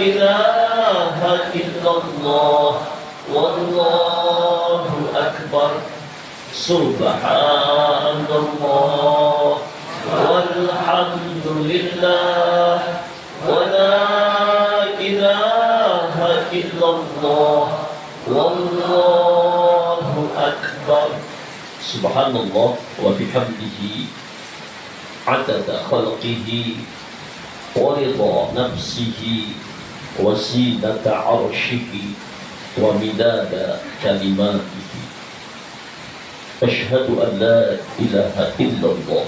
ilaha illallah wallahu akbar. Subhanallah walhamdulillah wa la ilaha illallah wallahu akbar. Subhanallah wa bihamdihi adada khalqihi wa ridha nafsihi wa zinata arshihi wa midada kalimatihi. Ashhadu an la ilaha illallah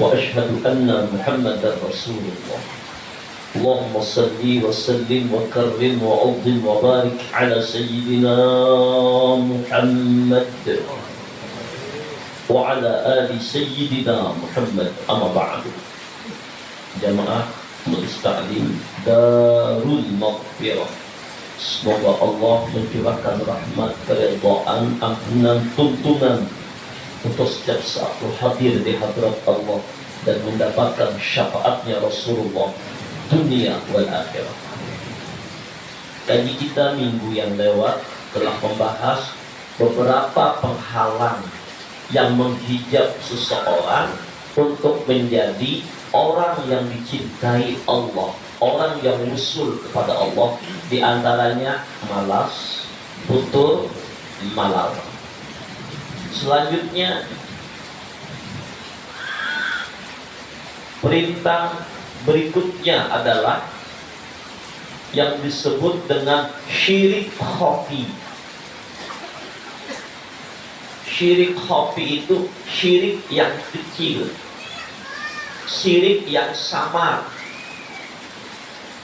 wa ashhadu anna Muhammadar Rasulullah. Allahumma salli wa sallim wa karrim wa azim wa barik ala sayyidina Muhammad wa ala ali sayyidina Muhammad. Amma ba'du. Jamaah Majelis Ta'lim Darul Maghfirah, semoga Allah mencurahkan rahmat, keridhaan, ampunan, tuntunan untuk setiap satu hadir di hadrat Allah dan mendapatkan syafaatnya Rasulullah dunia wal akhirah. Kaji kita minggu yang lewat telah membahas beberapa penghalang yang menghijab seseorang untuk menjadi orang yang dicintai Allah, orang yang usul kepada Allah. Di antaranya malas, futur, malal. Selanjutnya perintah berikutnya adalah yang disebut dengan syirik khafi. Syirik khafi itu syirik yang kecil, syirik yang samar,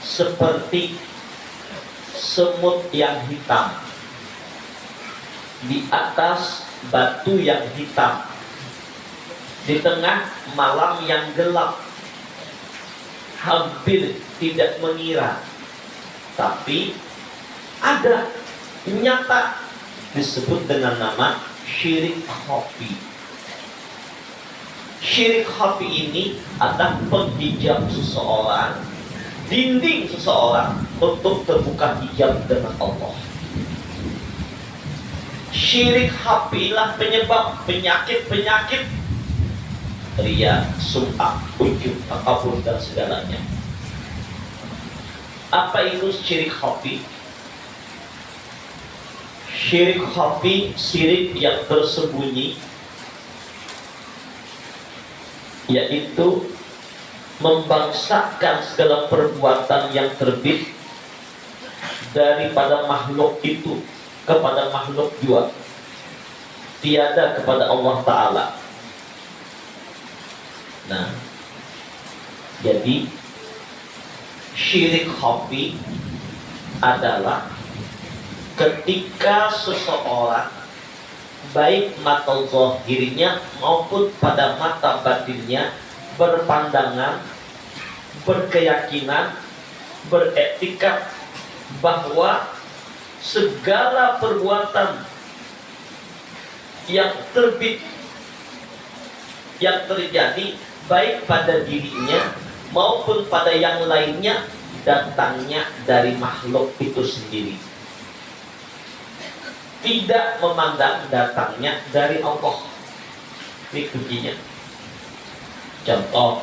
seperti semut yang hitam di atas batu yang hitam, di tengah malam yang gelap, hampir tidak mengira, tapi ada, nyata, disebut dengan nama syirik khafi. Syirik khafi ini adalah penghijab seseorang, dinding seseorang untuk terbuka hijab dengan Allah. Syirik khafi lah penyebab penyakit-penyakit riya, sum'ah, ujub, takabur dan segalanya. Apa itu syirik khafi? Syirik khafi, syirik yang tersembunyi, yaitu membangsakan segala perbuatan yang terbit daripada makhluk itu kepada makhluk jua, tiada kepada Allah Ta'ala. Nah, jadi syirik khafi adalah ketika seseorang baik mata zahirnya maupun pada mata batinnya berpandangan, berkeyakinan, beretika bahwa segala perbuatan yang terbit, yang terjadi baik pada dirinya maupun pada yang lainnya datangnya dari makhluk itu sendiri, tidak memandang datangnya dari Allah. Ini kuncinya. Contoh,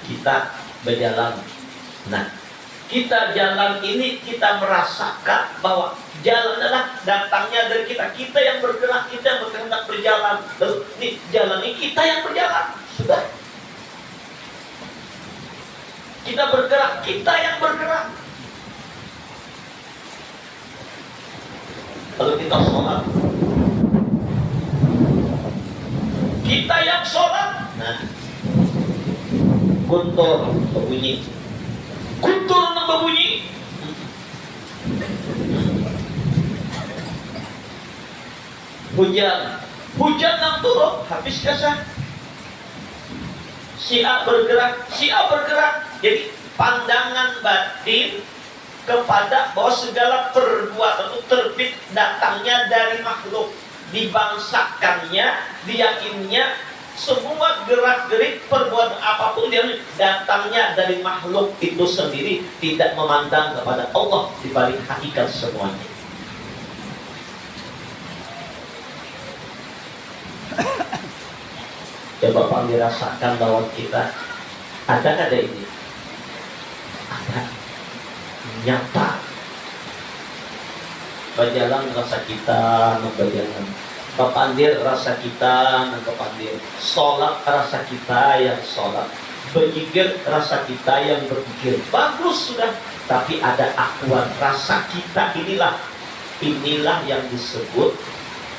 kita berjalan. Nah, kita jalan ini kita merasakan bahwa jalan adalah datangnya dari kita. Kita yang bergerak, kita yang berkehendak berjalan. Ini jalan ini kita yang berjalan. Sudah. Kita bergerak, kita yang bergerak. Kalau kita sholat, kita yang sholat. Nah, guntur berbunyi, guntur berbunyi. Hujan, hujan yang turun, habis kasar. Si A bergerak, si A bergerak. Jadi pandangan batin kepada bahwa segala perbuatan itu terbit datangnya dari makhluk, dibangsakannya, diyakinnya Semua gerak-gerik perbuatan apapun dia datangnya dari makhluk itu sendiri, tidak memandang kepada Allah di balik hakikat semuanya. Coba Pak dirasakan bahwa kita ada ini, ada nyata. Berjalan rasa kita berjalan, kepandir rasa kita kepandir, sholat rasa kita yang sholat, berpikir rasa kita yang berpikir. Bagus sudah, tapi ada akuan rasa kita inilah yang disebut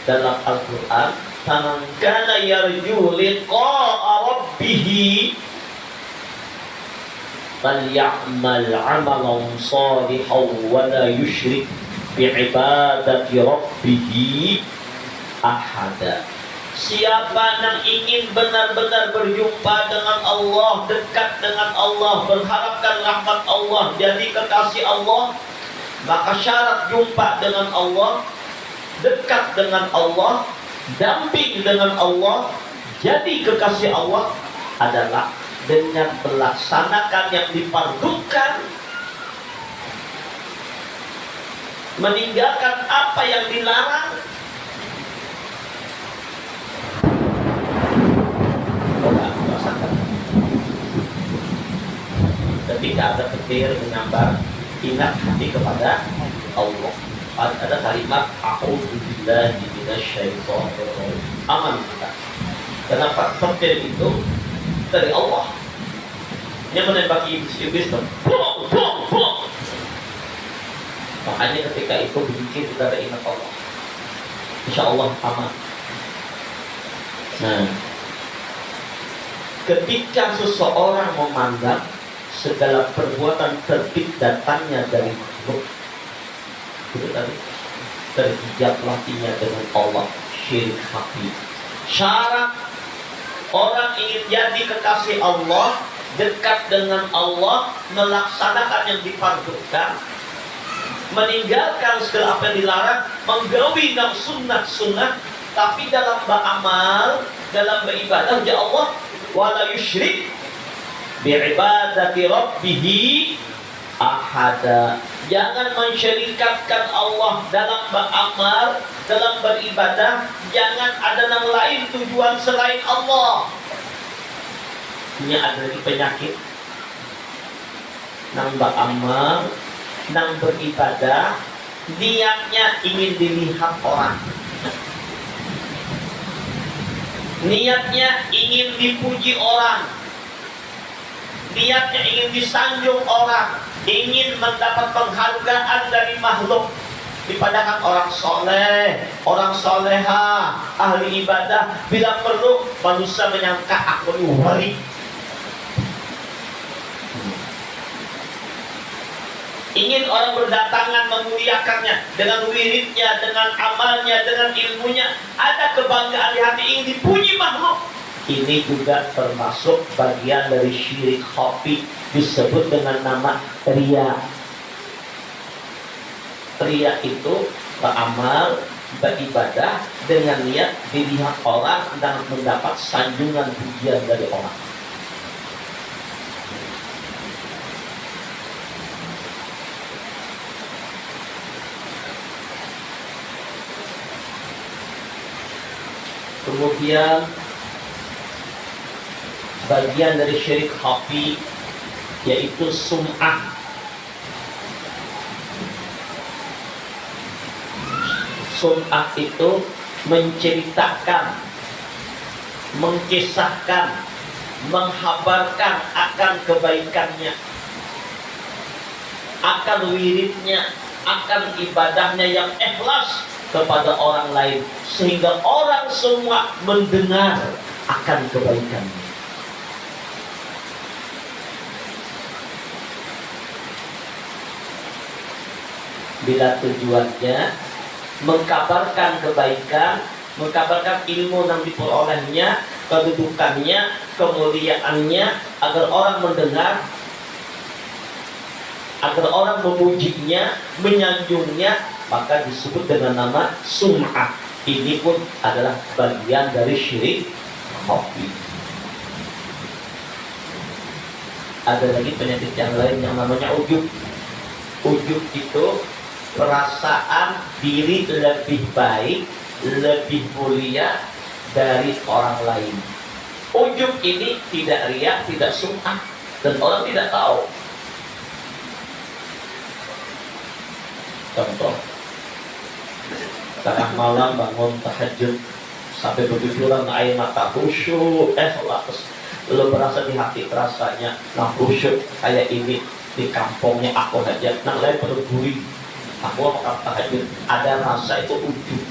dalam Al-Quran, "Faman kana yarju liqa'a rabbih falyamal 'amalan shalihan wa la yusyrik bi'ibadati rabbih ahada." Siapa yang ingin benar-benar berjumpa dengan Allah, dekat dengan Allah, berharapkan rahmat Allah, jadi kekasih Allah, maka syarat jumpa dengan Allah, dekat dengan Allah, damping dengan Allah, jadi kekasih Allah adalah dengan melaksanakan yang difardukan, meninggalkan apa yang dilarang. Ketika ada petir menyambar, ingat hati kepada Allah. Ada kalimat a'udzubillahi minasyaitonir rajim. Aman kita. Kenapa? Petir itu dari Allah. Dia menembaki iblis. Makanya ketika itu berzikir kita ada ingat Allah, insya Allah aman. Nah, ketika seseorang memandang segala perbuatan terbit datangnya dari makhluk, itu tadi terhijab hatinya dengan Allah, syirik hati. Syarat orang ingin jadi kekasih Allah, dekat dengan Allah, melaksanakan yang difardukan, meninggalkan segala apa yang dilarang, menggawi dalam sunnah-sunnah, tapi dalam beramal, dalam beribadah ya Allah, wala yusyrik bi'ibadati rabbih ahada. Jangan mensyirikatkan Allah dalam beramal, dalam beribadah. Jangan ada yang lain tujuan selain Allah. Ini ada lagi penyakit. Nang beramal, nang beribadah, niatnya ingin dilihat orang. Niatnya ingin dipuji orang. Niatnya ingin disanjung orang, ingin mendapat penghargaan dari makhluk. Padahal orang soleh, orang soleha, ahli ibadah, bila perlu manusia menyangka aku wali. Ingin orang berdatangan memuliakannya dengan wiridnya, dengan amalnya, dengan ilmunya. Ada kebanggaan di hati, ingin dipuji makhluk. Ini juga termasuk bagian dari syirik khafi, disebut dengan nama riya. Riya itu beramal, beribadah dengan niat dilihat orang dan mendapat sanjungan pujian dari orang. Kemudian bagian dari syirik khafi yaitu sum'ah. Sum'ah itu menceritakan, mengkisahkan, menghabarkan akan kebaikannya, akan wiridnya, akan ibadahnya yang ikhlas kepada orang lain, sehingga orang semua mendengar akan kebaikannya. Bila tujuannya mengkabarkan kebaikan, mengkabarkan ilmu yang diperolehnya, kedudukannya, kemuliaannya, agar orang mendengar, agar orang memujinya, menyanjungnya, maka disebut dengan nama sum'ah. Ini pun adalah bagian dari syirik hobi. Ada lagi penyakit yang lain yang namanya ujub. Ujub itu perasaan diri lebih baik, lebih mulia dari orang lain. Ujub ini tidak riya, tidak sum'ah, dan orang tidak tahu. Contoh, tengah malam bangun tahajud sampai berjujuran air mata khusyuk, lo berasa di hati rasanya nah khusyuk kayak ini di kampungnya aku aja, nah lain perlu gurih, aku mau tahajud. Ada rasa itu ujub,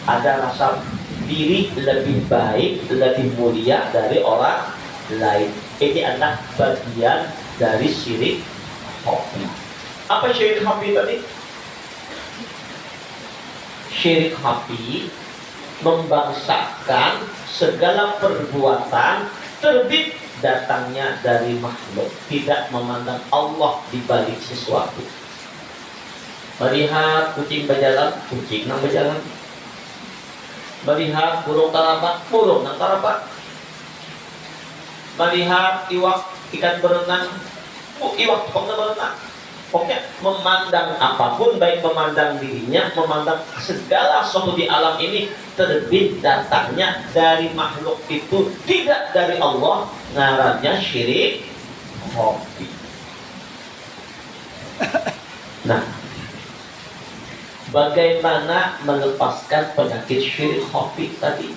ada rasa diri lebih baik, lebih mulia dari orang lain. Ini adalah bagian dari syirik hobi. Apa syirik hobi tadi? Syirik hobi membangsakan segala perbuatan terbit datangnya dari makhluk, tidak memandang Allah di balik sesuatu. Melihat kucing berjalan, kucing nang berjalan. Melihat burung tarabat, burung nang tarabat. Melihat ikan berenang, iwak pokoknya berenang. Pokoknya memandang apapun, baik memandang dirinya, memandang segala sesuatu di alam ini terbit datangnya dari makhluk itu, tidak dari Allah, ngarannya syirik hobi. Nah, bagaimana melepaskan penyakit syirik hobi tadi?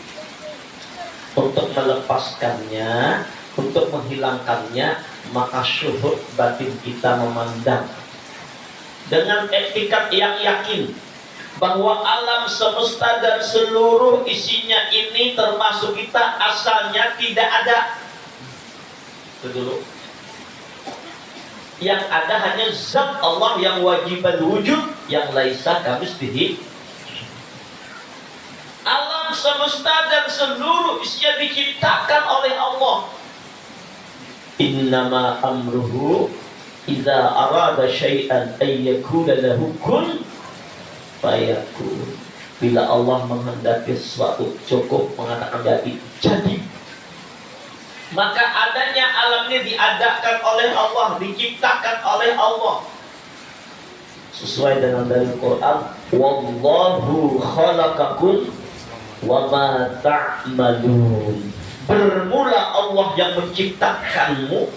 Untuk melepaskannya, untuk menghilangkannya, maka syuhud batin kita memandang dengan etikat yang yakin bahwa alam semesta dan seluruh isinya ini termasuk kita asalnya tidak ada. Itu dulu. Yang ada hanya zat Allah yang wajibal wujud, yang laisa kamislihi. Alam semesta dan seluruh isinya diciptakan oleh Allah. Innama amruhu idza arada syai'an ay yakuna lahu kun fayakun. Bila Allah menghendaki sesuatu, cukup mengatakan jadi. Maka adanya alam ini diadakan oleh Allah, diciptakan oleh Allah. Sesuai dengan dalil Quran, wallahu khalaqakum wa ma ta'malun. Bermula Allah yang menciptakanmu,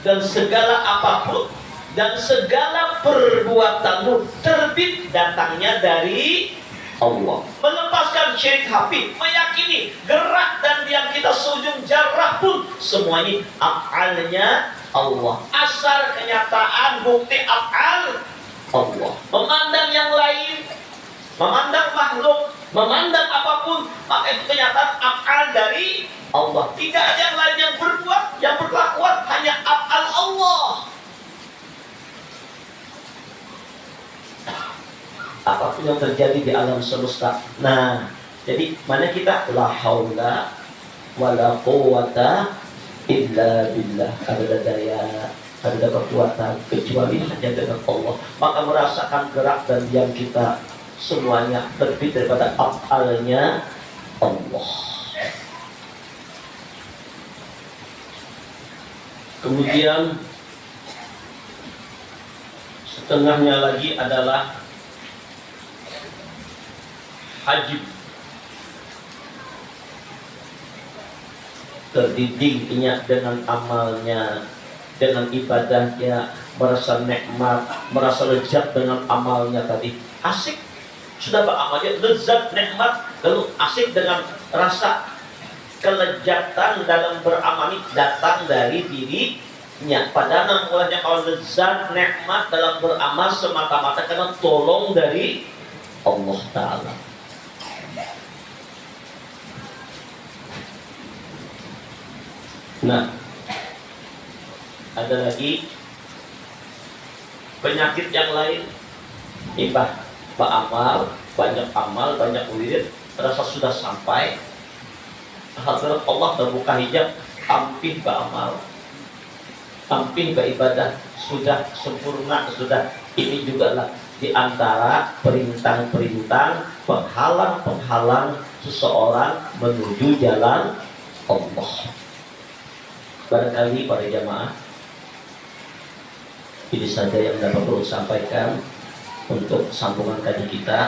dan segala apapun dan segala perbuatanmu terbit datangnya dari Allah. Melepaskan syirik hobi, meyakini gerak dan diam kita sujud jarrah pun semua ini af'alnya Allah. Asal kenyataan bukti af'al Allah. Memandang yang lain, memandang makhluk, memandang apapun, maka itu kenyataan af'al dari Allah. Tidak ada yang lain yang berbuat, yang berkelakuan, hanya af'al Allah. Apapun yang terjadi di alam semesta. Nah, jadi mana kita la haula wala quwwata illa billah. Ada daya, ada kekuatan kecuali hanya dengan Allah. Maka merasakan gerak dan diam kita semuanya terbit daripada af'alnya Allah. Kemudian setengahnya lagi adalah hajib. Terdidiknya dengan amalnya, dengan ibadahnya, merasa nikmat, merasa lezat dengan amalnya tadi. Asik, sudah beramalnya, lezat, nikmat, lalu asik dengan rasa kelezatan dalam beramal ini datang dari dirinya. Padahal namanya kalau lezat, nikmat dalam beramal semata-mata karena tolong dari Allah Ta'ala. Nah, ada lagi penyakit yang lain. Ibah, beramal, banyak wirid, rasa sudah sampai hadirat Allah terbuka hijab, ampih beramal, ampih beribadah, sudah sempurna, sudah. Ini juga lah di antara perintah-perintah penghalang-penghalang seseorang menuju jalan Allah. Barangkali para jamaah, ini saja yang dapat perlu sampaikan untuk sambungan kaji kita.